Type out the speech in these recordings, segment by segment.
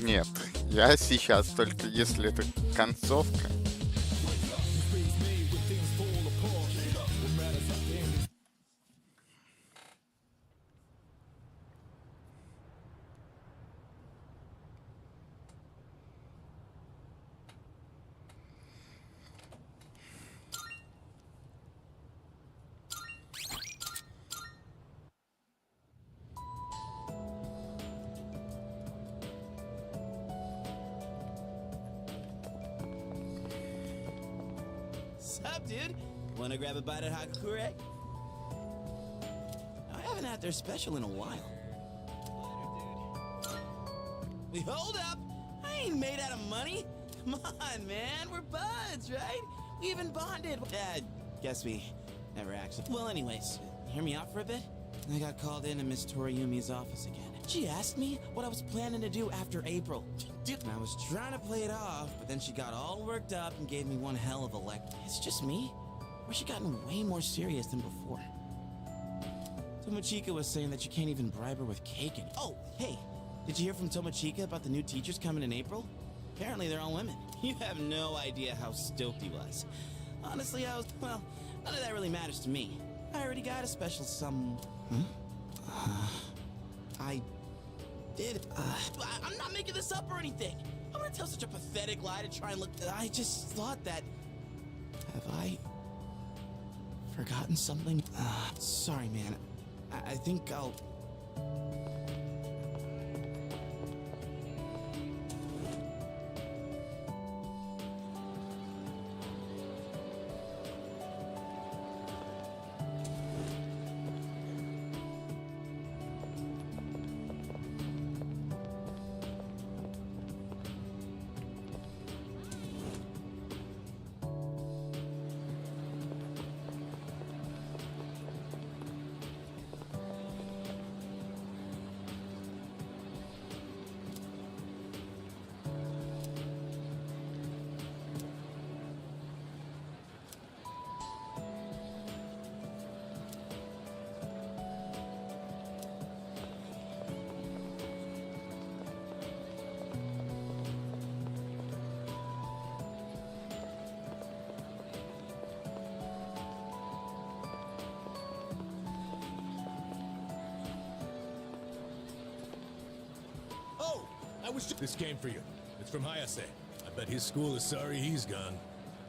Нет, я сейчас только если это концовка. Sup, dude? Wanna grab a bite at Hakure? I haven't had their special in a while. Wait, hold up! I ain't made out of money! Come on, man, we're buds, right? We even bonded. Guess we never actually. Well, anyways, hear me out for a bit? I got called into Miss Toriumi's office again. She asked me what I was planning to do after April. Dude, and I was trying to play it off, but then she got all worked up and gave me one hell of a lecture. It's just me? Or she gotten way more serious than before? Tomochika was saying that you can't even bribe her with cake and— Oh, hey! Did you hear from Tomochika about the new teachers coming in April? Apparently they're all women. You have no idea how stoked he was. Honestly, well, none of that really matters to me. I already got a special I did. I'm not making this up or anything. I'm gonna tell such a pathetic lie to try and look. I just thought that. Have I forgotten something? Sorry, man. I think I'll. This came for you. It's from Hayase. I bet his school is sorry he's gone.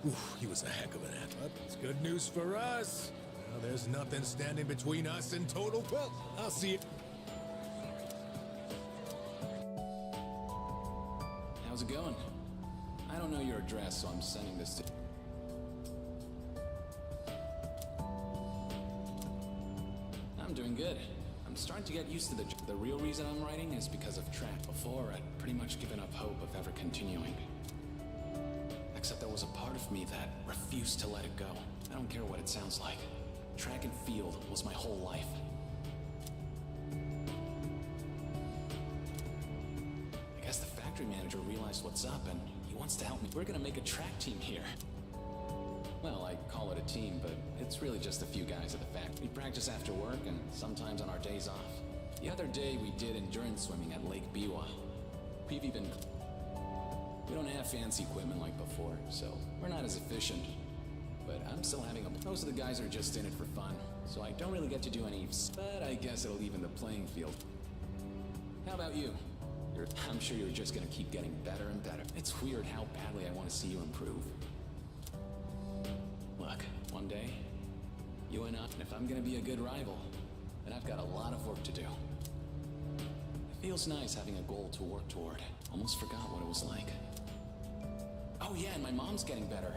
Oof, he was a heck of an athlete. But it's good news for us. Now there's nothing standing between us and total. Well, I'll see you. How's it going? I don't know your address, so I'm sending this to... I'm doing good. I'm starting to get used to the real reason I'm writing is because of track. Before, I'd pretty much given up hope of ever continuing. Except there was a part of me that refused to let it go. I don't care what it sounds like. Track and field was my whole life. I guess the factory manager realized what's up and he wants to help me. We're gonna make a track team here. Well, I call it a team, but it's really just a few guys at the factory. We practice after work and sometimes on our days off. The other day we did endurance swimming at Lake Biwa. We don't have fancy equipment like before, so we're not as efficient. But I'm still having a... Most of the guys are just in it for fun, so I don't really get to do any... But I guess it'll even the playing field. How about you? I'm sure you're just gonna keep getting better and better. It's weird how badly I want to see you improve. Look, one day, you and if I'm gonna be a good rival, then I've got a lot of work to do. It feels nice having a goal to work toward. Almost forgot what it was like. Oh yeah, and my mom's getting better.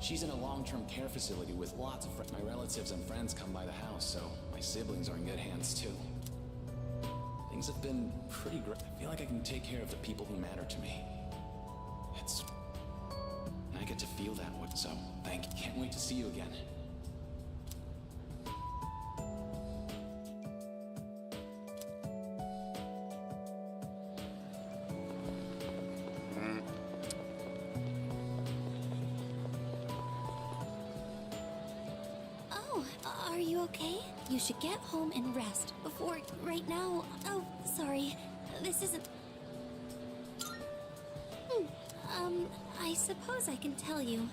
She's in a long-term care facility with lots of my relatives and friends come by the house, so my siblings are in good hands too. Things have been pretty great. I feel like I can take care of the people who matter to me. I get to feel that way, so thank you. Can't wait to see you again. Oh, are you okay? You should get home and rest before right now. Oh, sorry. This isn't... I suppose I can tell you.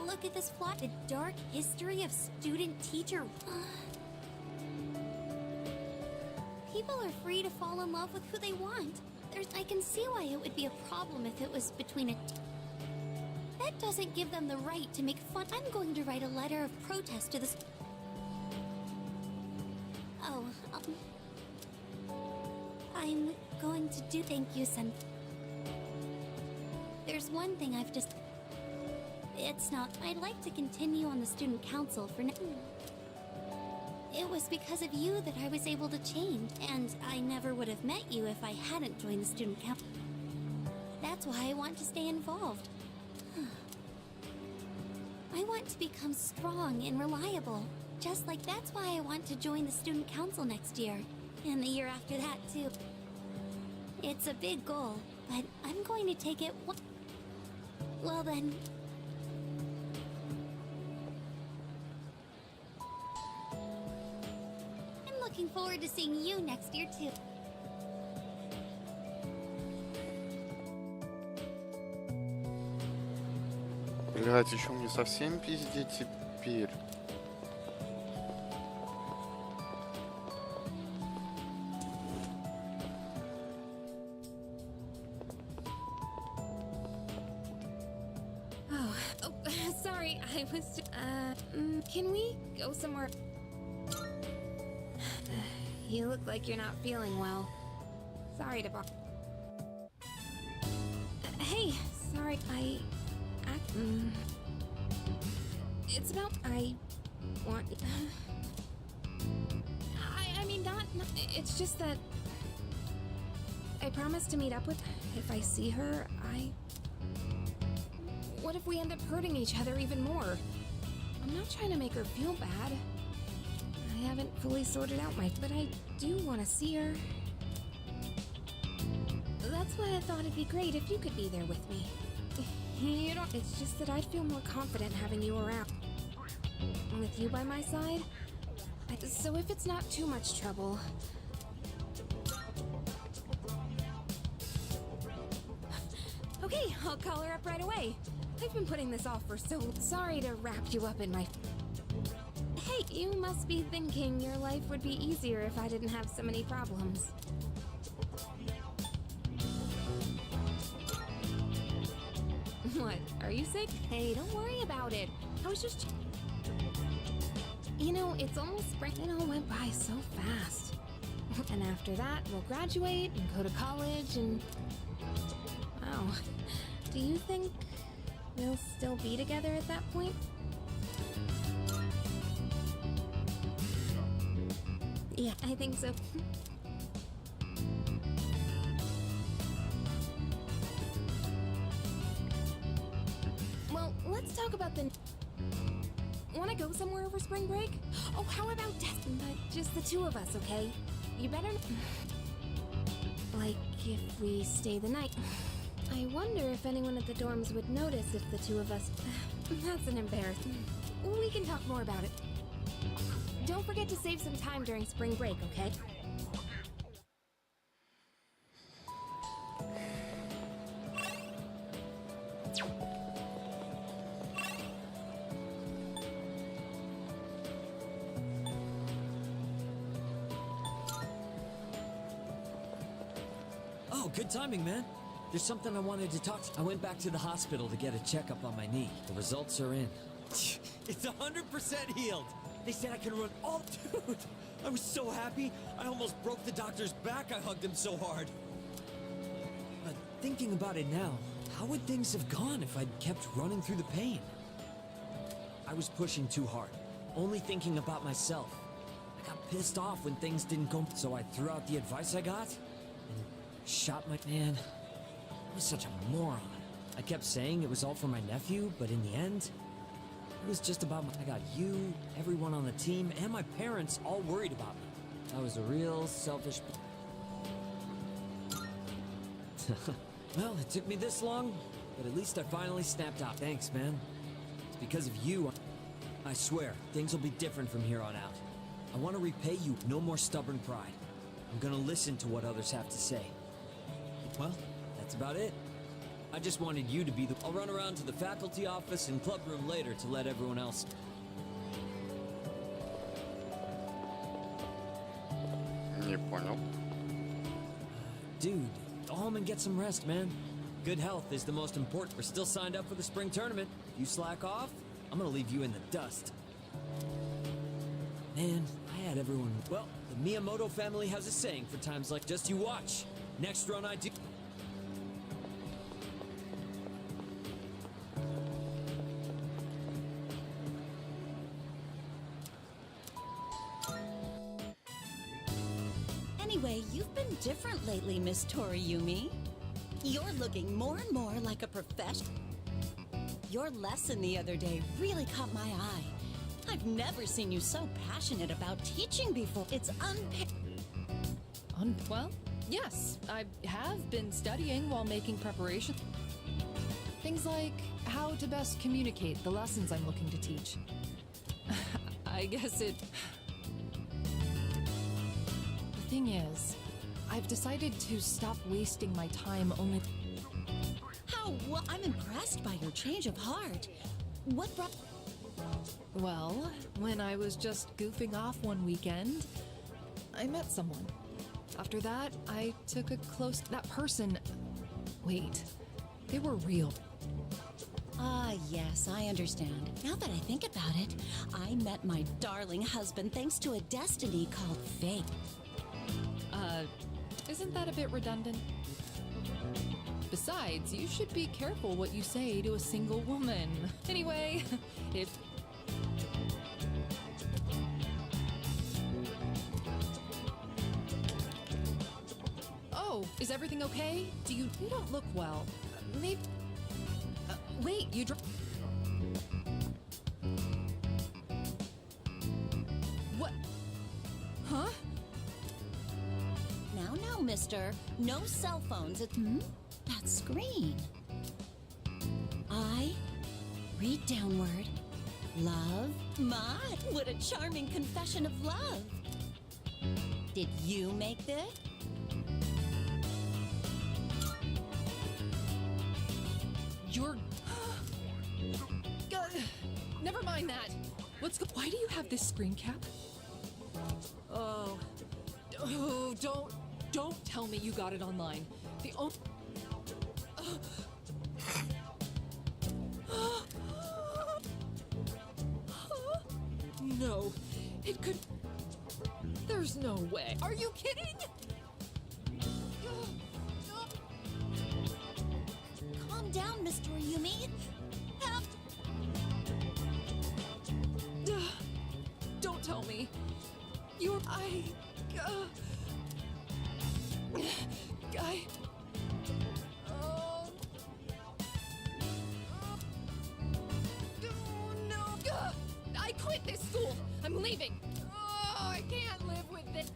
Look at this plot. The dark history of student-teacher. People are free to fall in love with who they want. I can see why it would be a problem if it was between a... That doesn't give them the right to make fun. I'm going to write a letter of protest to this... Oh, I'm going to do... Thank you, Sen. There's one thing I've just... It's not... I'd like to continue on the student council for now. It was because of you that I was able to change, and I never would have met you if I hadn't joined the student council. That's why I want to stay involved. I want to become strong and reliable. Just like that's why I want to join the student council next year. And the year after that, too. It's a big goal, but I'm going to take it one... Well then... I'm looking forward to seeing you next year, too. Блядь, еще мне совсем пиздеть теперь. Sorry, I was... can we go somewhere? You look like you're not feeling well. Sorry to bother. Hey, sorry, it's about... I want... I mean, not... It's just that... I promised to meet up with... If I see her, What if we end up hurting each other even more? I'm not trying to make her feel bad. I haven't fully sorted out my... But I do want to see her. That's why I thought it'd be great if you could be there with me. You don't... It's just that I'd feel more confident having you around. With you by my side. So if it's not too much trouble... Okay, I'll call her up right away. I've been putting this off for so... Sorry to wrap you up in my... Hey, you must be thinking your life would be easier if I didn't have so many problems. What, are you sick? Hey, don't worry about it. I was just... You know, it's almost spring. It all went by so fast. And after that, we'll graduate and go to college and... Oh, do you think we'll still be together at that point? Yeah, I think so. Well, let's talk about the... Want to go somewhere over spring break? Oh, how about but just the two of us, okay? You better... Like, if we stay the night. I wonder if anyone at the dorms would notice if the two of us... That's an embarrassment. We can talk more about it. Don't forget to save some time during spring break, okay? Oh, good timing, man. There's something I wanted to talk to. I went back to the hospital to get a checkup on my knee. The results are in. It's 100% healed. They said I can run all... Dude, I was so happy. I almost broke the doctor's back. I hugged him so hard. But thinking about it now, how would things have gone if I'd kept running through the pain? I was pushing too hard, only thinking about myself. I got pissed off when things didn't go, so I threw out the advice I got and shot my... Man, I was such a moron. I kept saying it was all for my nephew, but in the end... It was just about I got you, everyone on the team, and my parents all worried about me. I was a real selfish... Well, it took me this long, but at least I finally snapped out. Thanks, man. It's because of you. I swear, things will be different from here on out. I want to repay you. No more stubborn pride. I'm gonna listen to what others have to say. Well, That's about it. I just wanted you to be the... I'll run around to the faculty office and club room later to let everyone else... Не понял. Dude, go home and get some rest, man. Good health is the most important. We're still signed up for the spring tournament. If you slack off, I'm gonna leave you in the dust. Man, I had everyone... Well, the Miyamoto family has a saying for times like just you watch. Next run I do... Anyway, you've been different lately, Miss Toriyumi. You're looking more and more like a professional. Your lesson the other day really caught my eye. I've never seen you so passionate about teaching before. It's Well, yes, I have been studying while making preparation. Things like how to best communicate the lessons I'm looking to teach. I guess it... The thing is, I've decided to stop wasting my time only... How? Well, I'm impressed by your change of heart. What brought... Well, when I was just goofing off one weekend, I met someone. After that, I took a close... That person... Wait, they were real. Ah, yes, I understand. Now that I think about it, I met my darling husband thanks to a destiny called fate. Isn't that a bit redundant? Besides, you should be careful what you say to a single woman. Anyway, if... Oh, is everything okay? You don't look well. Maybe... wait, you What? Huh? Now, mister, no cell phones. That screen. I read downward. Love? My, what a charming confession of love. Did you make this? You're... Never mind that. Why do you have this screen cap? Oh, don't tell me you got it online. The only... No, it could... There's no way. Are you kidding? Calm down, Miss Toriyumi. Don't tell me. You're... No. I quit this school. I'm leaving. Oh, I can't live with this.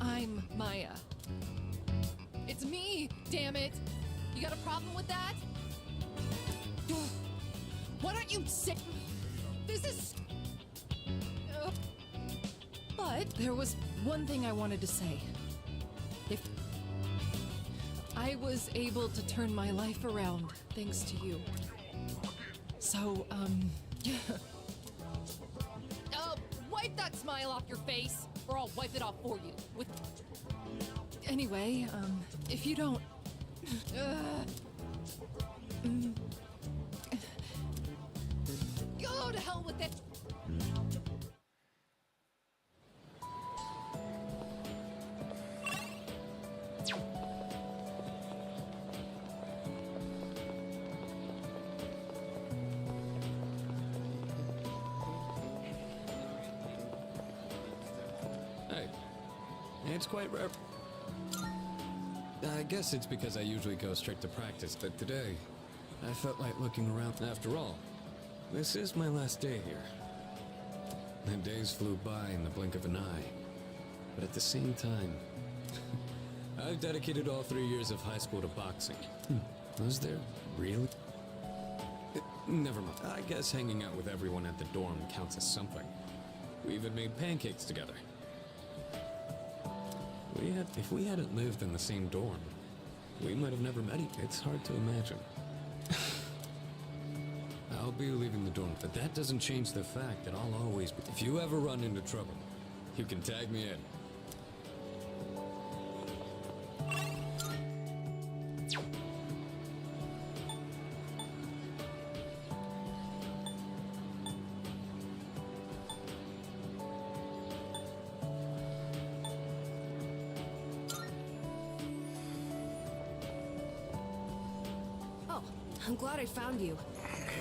I'm Maya. It's me, damn it. You got a problem with that? Why don't you sit? This is... But there was one thing I wanted to say. If I was able to turn my life around thanks to you. So, wipe that smile off your face, or I'll wipe it off for you. Anyway, if you don't... Go to hell with it! Hey, it's quite rare. I guess it's because I usually go straight to practice, but today, I felt like looking around. After all, this is my last day here. The days flew by in the blink of an eye. But at the same time, I've dedicated all 3 years of high school to boxing. Was there really? Never mind. I guess hanging out with everyone at the dorm counts as something. We even made pancakes together. If we hadn't lived in the same dorm, we might have never met each other. It's hard to imagine. I'll be leaving the dorm, but that doesn't change the fact that I'll always be. If you ever run into trouble, you can tag me in. Oh, I'm glad I found you.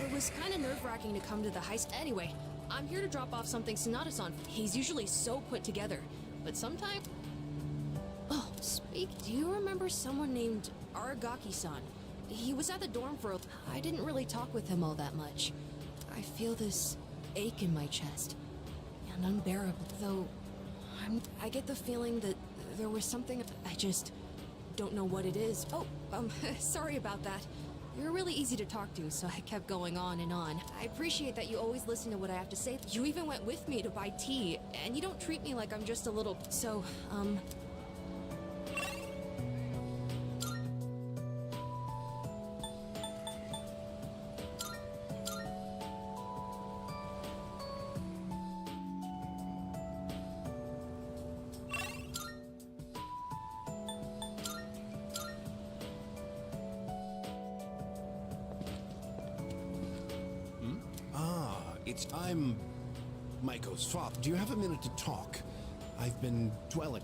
It was kind of nerve-wracking to come to the high school. Anyway, I'm here to drop off something Sonata-san. He's usually so put together, but sometimes... Oh, do you remember someone named Aragaki-san? He was at the dorm for I didn't really talk with him all that much. I feel this ache in my chest, and unbearable. Though, I get the feeling that there was something... I just don't know what it is. Oh, sorry about that. You're really easy to talk to, so I kept going on and on. I appreciate that you always listen to what I have to say. You even went with me to buy tea, and you don't treat me like I'm just a little... So, I'm Maiko's father. Do you have a minute to talk? I've been dwelling...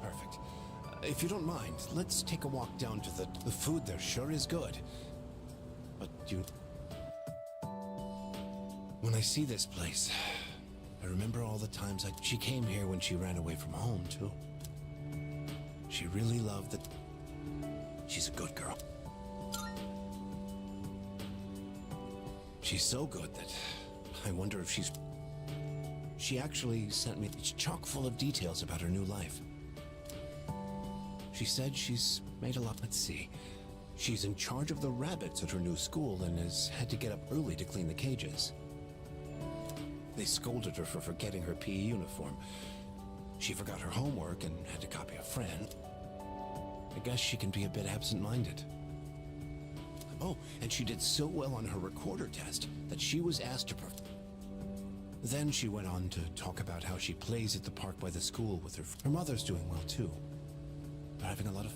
Perfect. If you don't mind, let's take a walk down to the food there sure is good. But when I see this place, I remember all the times she came here when she ran away from home, too. She really loved it. She's a good girl. She's so good that I wonder if she actually sent me... It's chock full of details about her new life. She said she's made a lot... Let's see. She's in charge of the rabbits at her new school and has had to get up early to clean the cages. They scolded her for forgetting her PE uniform. She forgot her homework and had to copy a friend. I guess she can be a bit absent-minded. Oh, and she did so well on her recorder test that she was asked to Then she went on to talk about how she plays at the park by the school with her mother's doing well, too. They're having a lot of...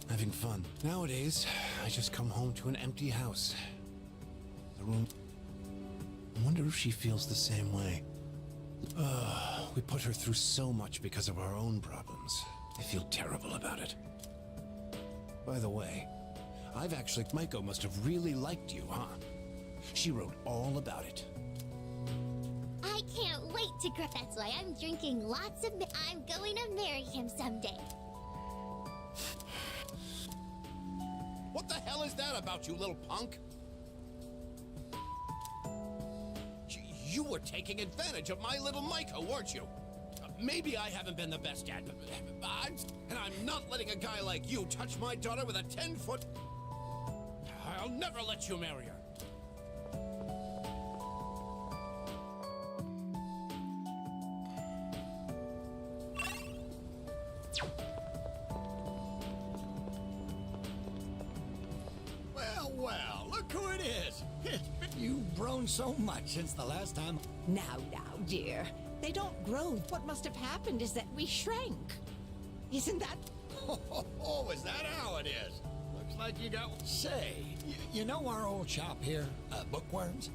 having fun. Nowadays, I just come home to an empty house. The room... I wonder if she feels the same way. We put her through so much because of our own problems. I feel terrible about it. By the way... I've actually... Maiko must have really liked you, huh? She wrote all about it. I can't wait to grow. That's why I'm drinking lots of... I'm going to marry him someday. What the hell is that about, you little punk? You were taking advantage of my little Maiko, weren't you? Maybe I haven't been the best at it, and I'm not letting a guy like you touch my daughter with a 10-foot... I'll never let you marry her. Well, look who it is. You've grown so much since the last time. Now, dear. They don't grow. What must have happened is that we shrank. Isn't that... Oh, is that how it is? Looks like you got... Say, you know our old shop here, Bookworms?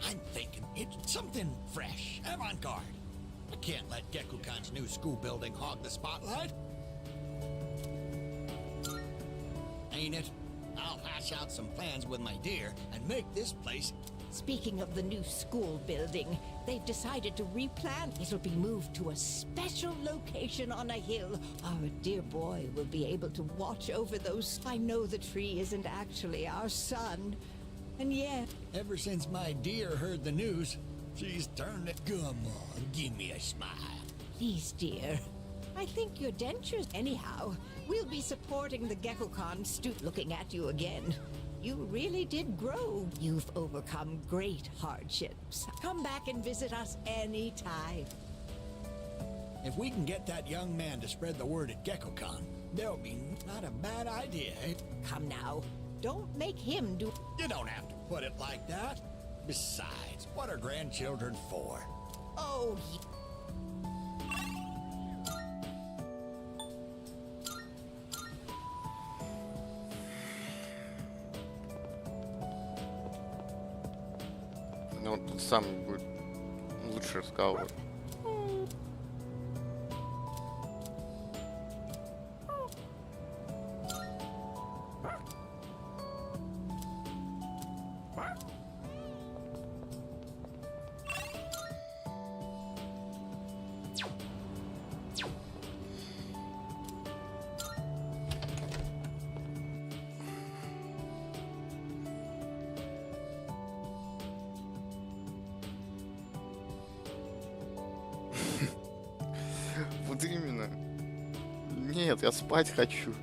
I'm thinking it's something fresh, avant-garde. I can't let Gekukan's new school building hog the spotlight. Ain't it? I'll hash out some plans with my dear and make this place... Speaking of the new school building, they've decided to replant. It'll be moved to a special location on a hill. Our dear boy will be able to watch over those... I know the tree isn't actually our son, and yet... Ever since my dear heard the news, she's turned it... Come on, give me a smile. Please, dear. I think your dentures... Anyhow, we'll be supporting the Gekukan looking at you again. You really did grow. You've overcome great hardships. Come back and visit us anytime. If we can get that young man to spread the word at GeckoCon, there'll be not a bad idea, eh? Come now. Don't make him do... You don't have to put it like that. Besides, what are grandchildren for? Oh, Ну, вот тут самый будет лучший разговор. Вот именно. Нет, я спать хочу.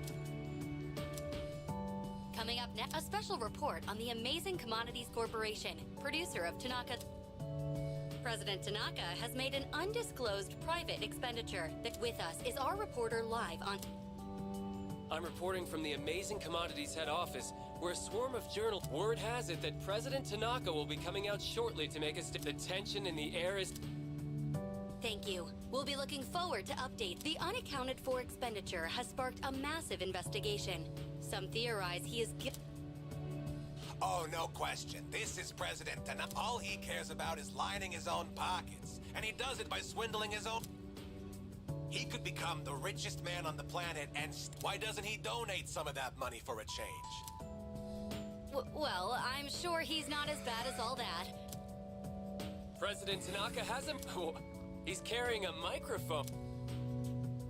Coming up next, a special report on the Amazing Commodities Corporation, producer of Tanaka. President Tanaka has made an undisclosed private expenditure. With us is our reporter live on... I'm reporting from the Amazing Commodities head office, where a swarm of journals... Word has it that President Tanaka will be coming out shortly to make the tension in the air is... Thank you. We'll be looking forward to updates. The unaccounted for expenditure has sparked a massive investigation. Some theorize he is... Oh, no question. This is President Tanaka. All he cares about is lining his own pockets. And he does it by swindling his own... He could become the richest man on the planet, and why doesn't he donate some of that money for a change? Well, I'm sure he's not as bad as all that. President Tanaka has him... He's carrying a microphone.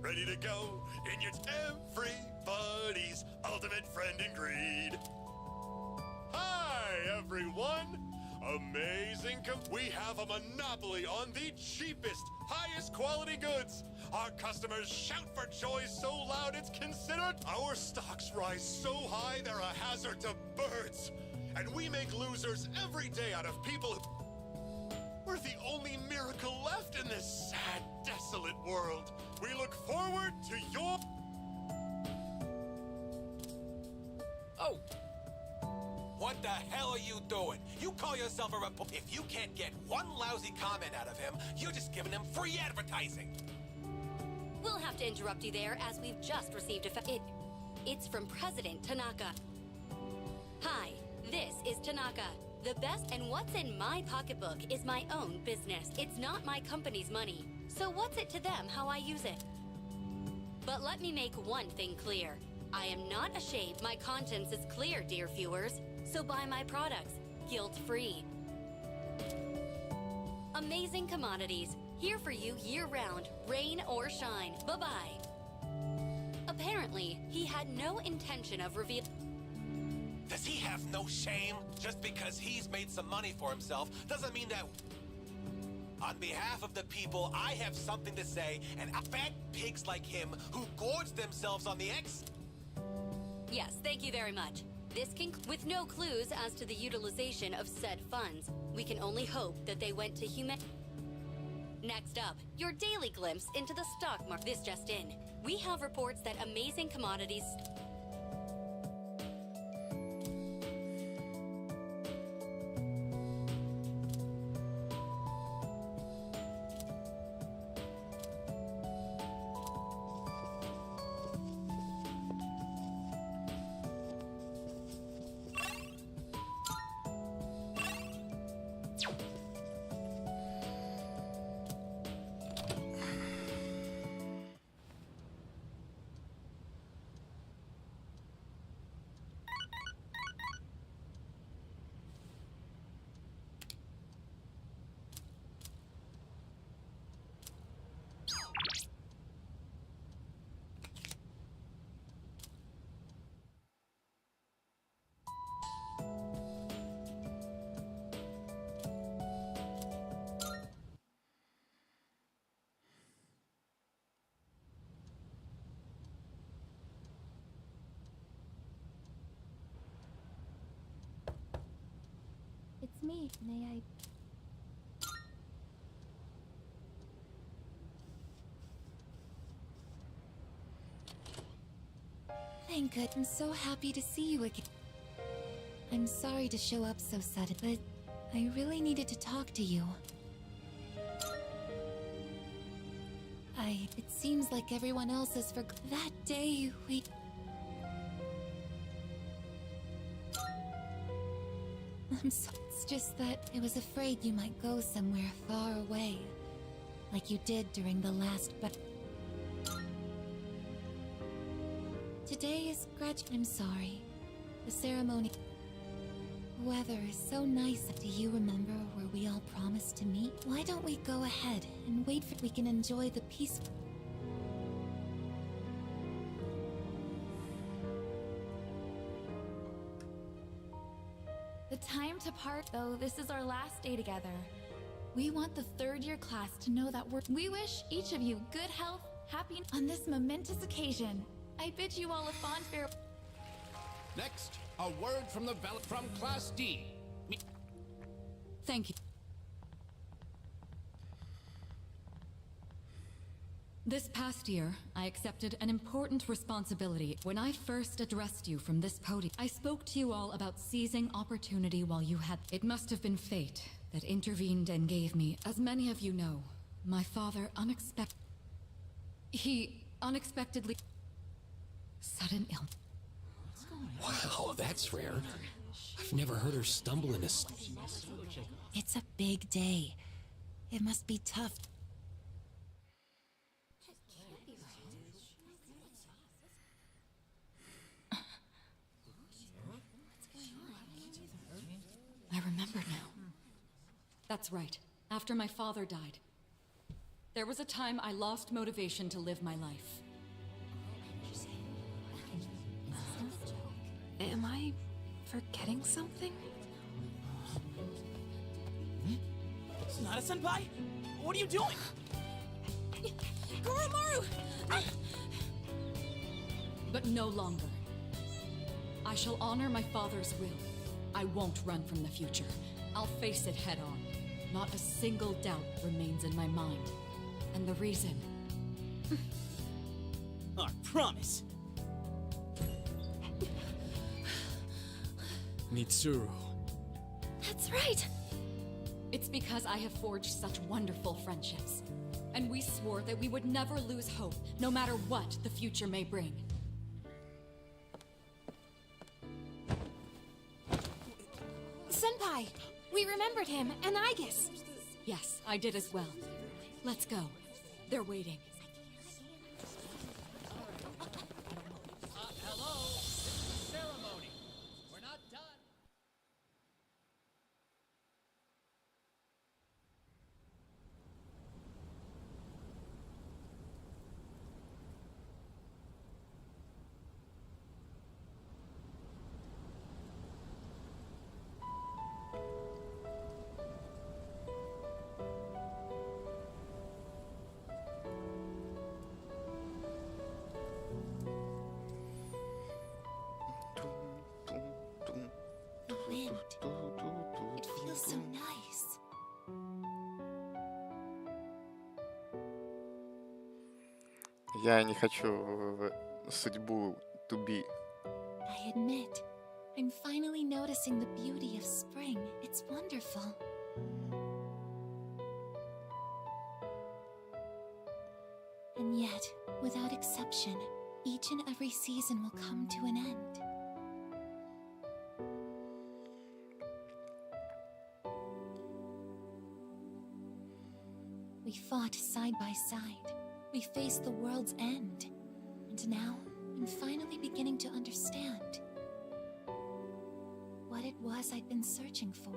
Ready to go in your everybody's ultimate friend in greed. Hi, everyone. Amazing. We have a monopoly on the cheapest, highest quality goods. Our customers shout for joy so loud it's considered. Our stocks rise so high they're a hazard to birds. And we make losers every day out of people who... We're the only miracle left in this sad, desolate world. We look forward to your... Oh! What the hell are you doing? You call yourself a reporter. If you can't get one lousy comment out of him, you're just giving him free advertising. We'll have to interrupt you there, as we've just received it's from President Tanaka. Hi, this is Tanaka. The best, and what's in my pocketbook is my own business. It's not my company's money. So what's it to them how I use it? But let me make one thing clear. I am not ashamed. My conscience is clear, dear viewers. So buy my products, guilt-free. Amazing Commodities, here for you year-round, rain or shine. Bye-bye. Apparently, he had no intention of revealing... Does he have no shame? Just because he's made some money for himself doesn't mean that... On behalf of the people, I have something to say, and fat pigs like him who gorge themselves on the Yes, thank you very much. This can... With no clues as to the utilization of said funds, we can only hope that they went to human... Next up, your daily glimpse into the stock market. This just in. We have reports that Amazing Commodities... May I? Thank God. I'm so happy to see you again. I'm sorry to show up so sudden, but I really needed to talk to you. It seems like everyone else has forgot that day we... I'm sorry. It's just that I was afraid you might go somewhere far away, like you did during the last Today is I'm sorry. The ceremony... Weather is so nice. Do you remember where we all promised to meet? Why don't we go ahead and wait for we can enjoy the peaceful... The time to part, though. This is our last day together. We want the third-year class to know that we wish each of you good health, happiness on this momentous occasion. I bid you all a fond farewell. Next, a word from from Class D. Thank you. This past year, I accepted an important responsibility. When I first addressed you from this podium, I spoke to you all about seizing opportunity while you had... It must have been fate that intervened and gave me, as many of you know, my father He unexpectedly... Sudden illness. Wow, that's rare. I've never heard her stumble in a... It's a big day. It must be tough. I remember now. That's right. After my father died, there was a time I lost motivation to live my life. Am I forgetting something? Sonata-senpai? What are you doing? Goromaru! But no longer. I shall honor my father's will. I won't run from the future. I'll face it head on. Not a single doubt remains in my mind. And the reason... I promise. Mitsuru. That's right! It's because I have forged such wonderful friendships. And we swore that we would never lose hope, no matter what the future may bring. Senpai! We remembered him, and Aigis! Yes, I did as well. Let's go. They're waiting. Hello, this is the ceremony. We're not done. The wind. It feels so nice. Я не хочу судьбу to be. I admit, I'm finally noticing the beauty of spring. It's wonderful. And yet, without exception, each and every season will come to an end. We fought side by side. We faced the world's end. And now, I'm finally beginning to understand what it was I'd been searching for.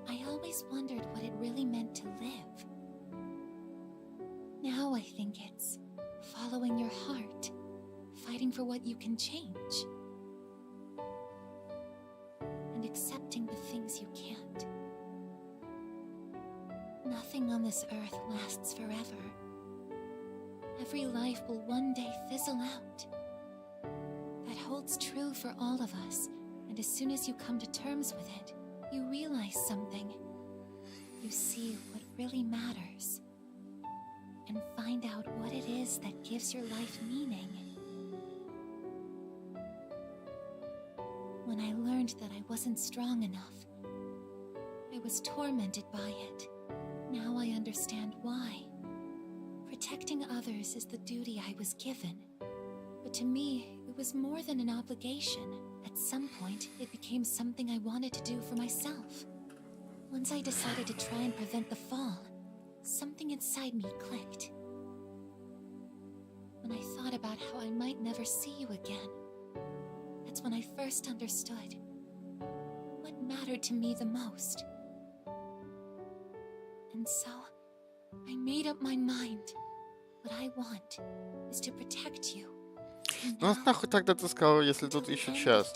I always wondered what it really meant to live. Now I think it's following your heart, fighting for what you can change, and accepting the things you can't. Nothing on this earth lasts forever. Every life will one day fizzle out. That holds true for all of us, and as soon as you come to terms with it, you realize something. You see what really matters. And find out what it is that gives your life meaning. When I learned that I wasn't strong enough, I was tormented by it. Now I understand why. Protecting others is the duty I was given. But to me, it was more than an obligation. At some point, it became something I wanted to do for myself. Once I decided to try and prevent the fall, something inside me clicked. When I thought about how I might never see you again, that's when I first understood what mattered to me the most. And so, I made up my mind. What I want is to protect you. Ну а нахуй тогда ты сказал, если тут еще час?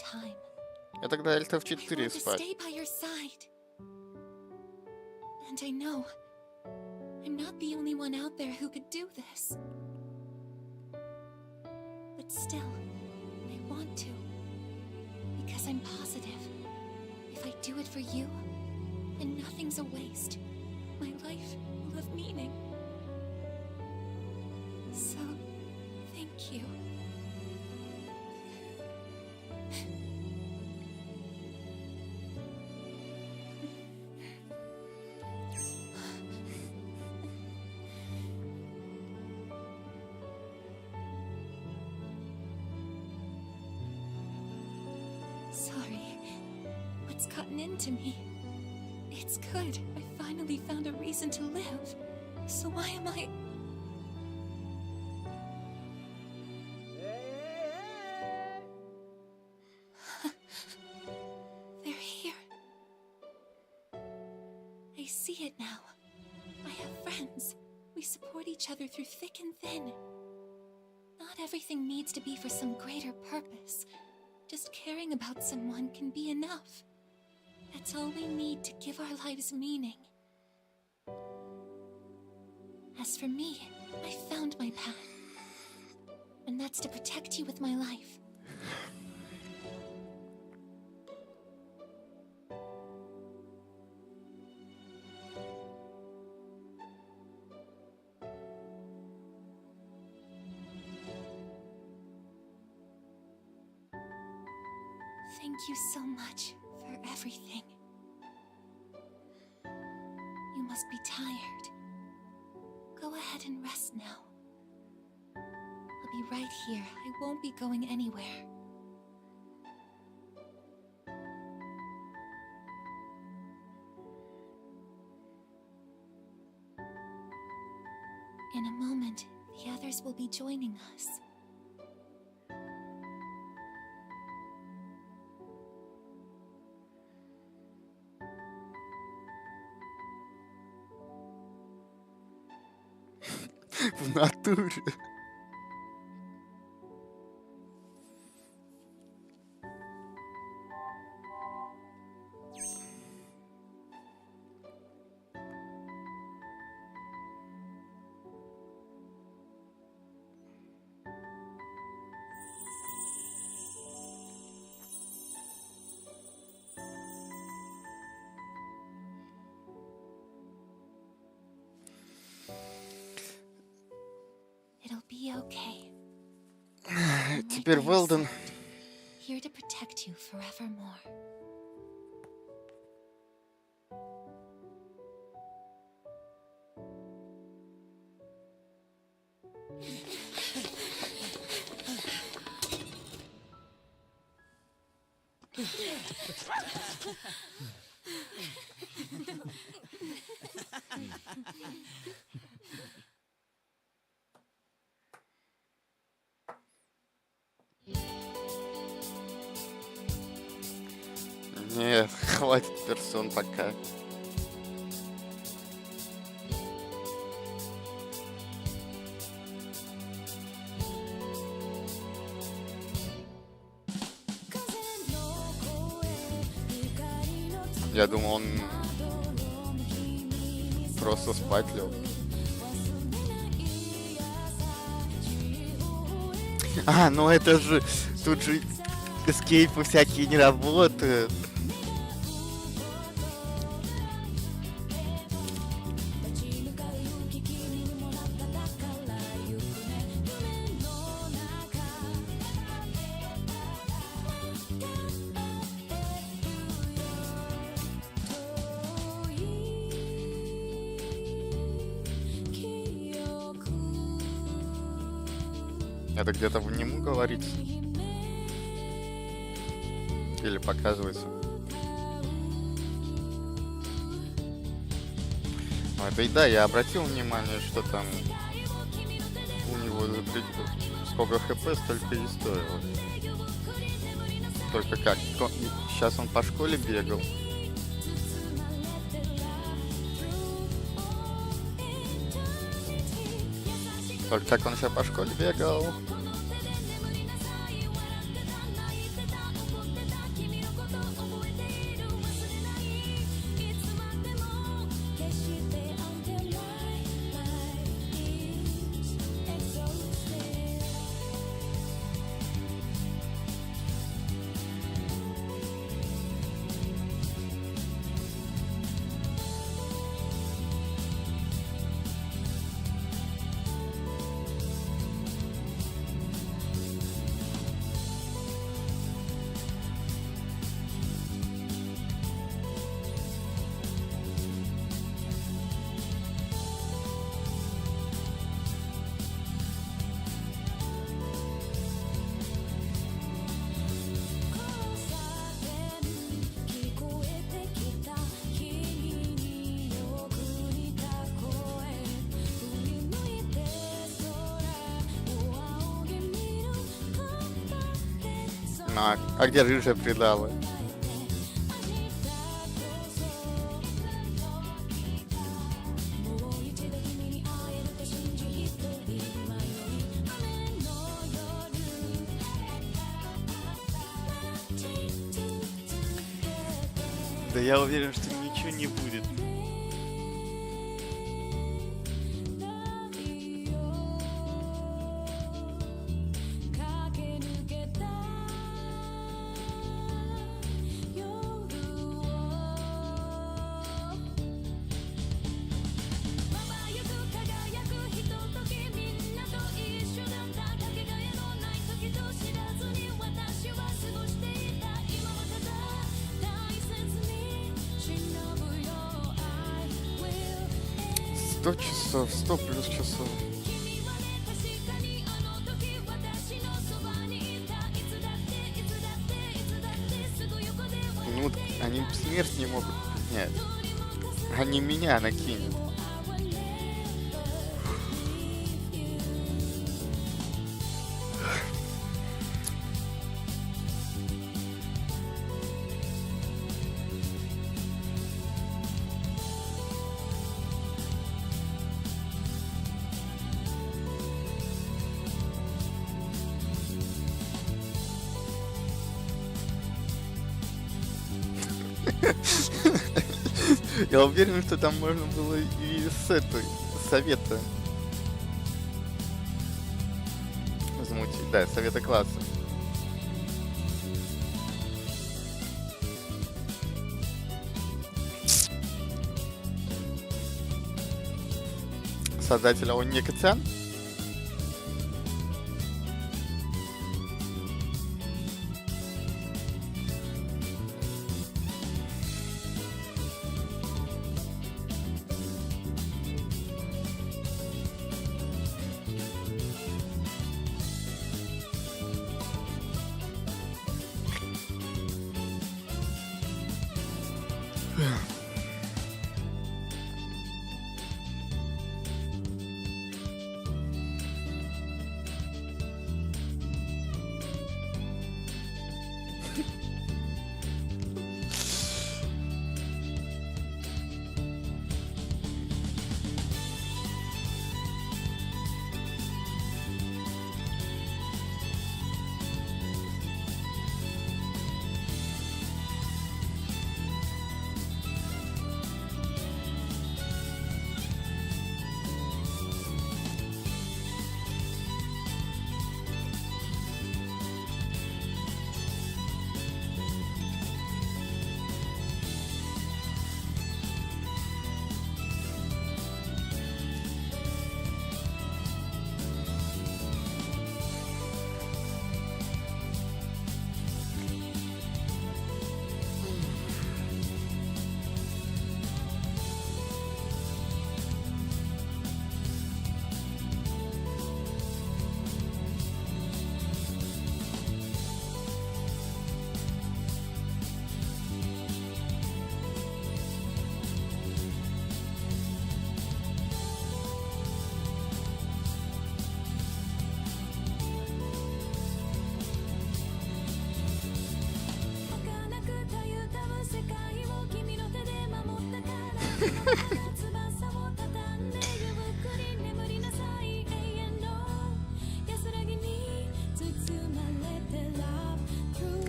Я тогда альтов 4 спать. And I know I'm not the only one out there who could do this. But still, I want to. Because I'm positive. If I do it for you, then nothing's a waste. My life will have meaning. So, thank you. Sorry. What's gotten into me? It's good. I finally found a reason to live. So why am I... They're here. I see it now. I have friends. We support each other through thick and thin. Not everything needs to be for some greater purpose. Just caring about someone can be enough. That's all we need to give our lives meaning. As for me, I found my path. And that's to protect you with my life. Thank you so much for everything. You must be tired. Go ahead and rest now. I'll be right here. I won't be going anywhere. In a moment, the others will be joining us. В натуре. It'll be okay. Теперь Уэлден. Here to protect you forevermore. Нет, хватит персон пока. Я думал, он просто спать лег. А, ну это же... Тут же эскейпы всякие не работают. Это где-то внему говорится? Или показывается? Ну, это и да, я обратил внимание, что там у него сколько хп, столько и стоило. Только как? Сейчас он по школе бегал. Только так он сейчас по школе бегал. А где рыжая предала? Да я уверен, что ничего не будет. Часов, 100 плюс часов. Ну, они смерть не могут поднять. Они меня накинут. Я уверен, что там можно было и с этой совета замутить. Да, совета класса. Создатель, а он не Катян?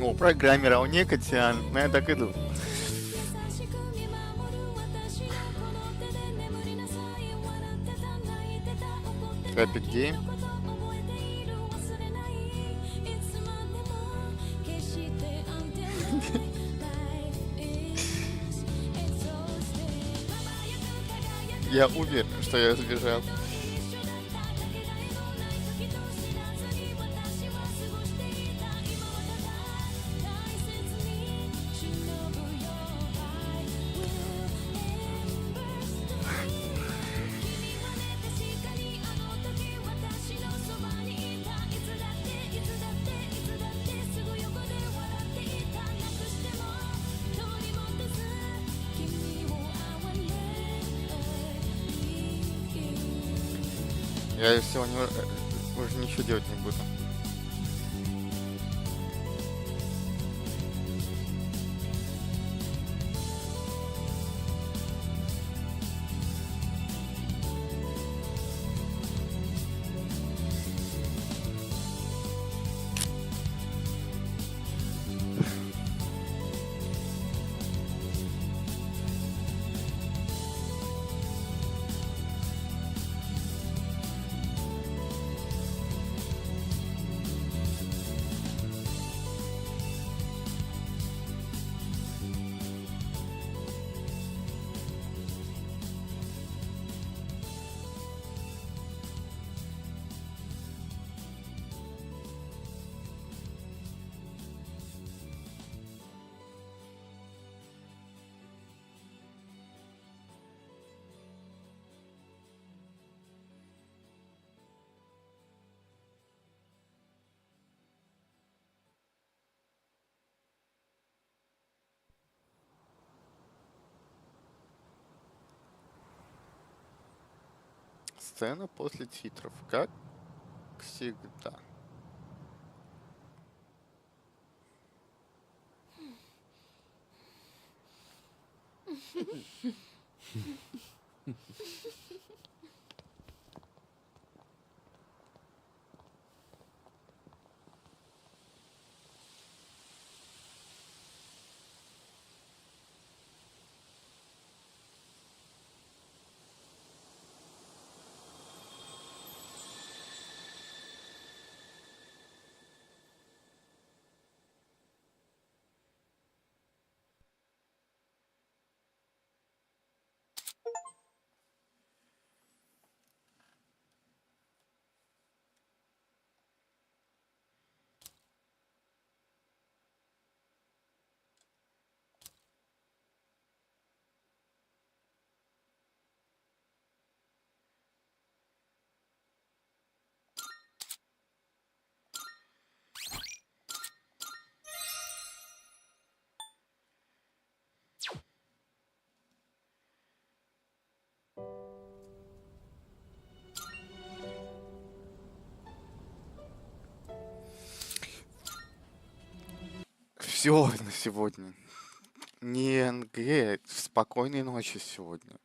О, программера у Некотян. Ну, я так и думал. Epic Game. Я уверен, что я сбежал. Я сегодня уже ничего делать не буду. Сцена после титров, как всегда. Все на сегодня. Не НГ. Спокойной ночи сегодня.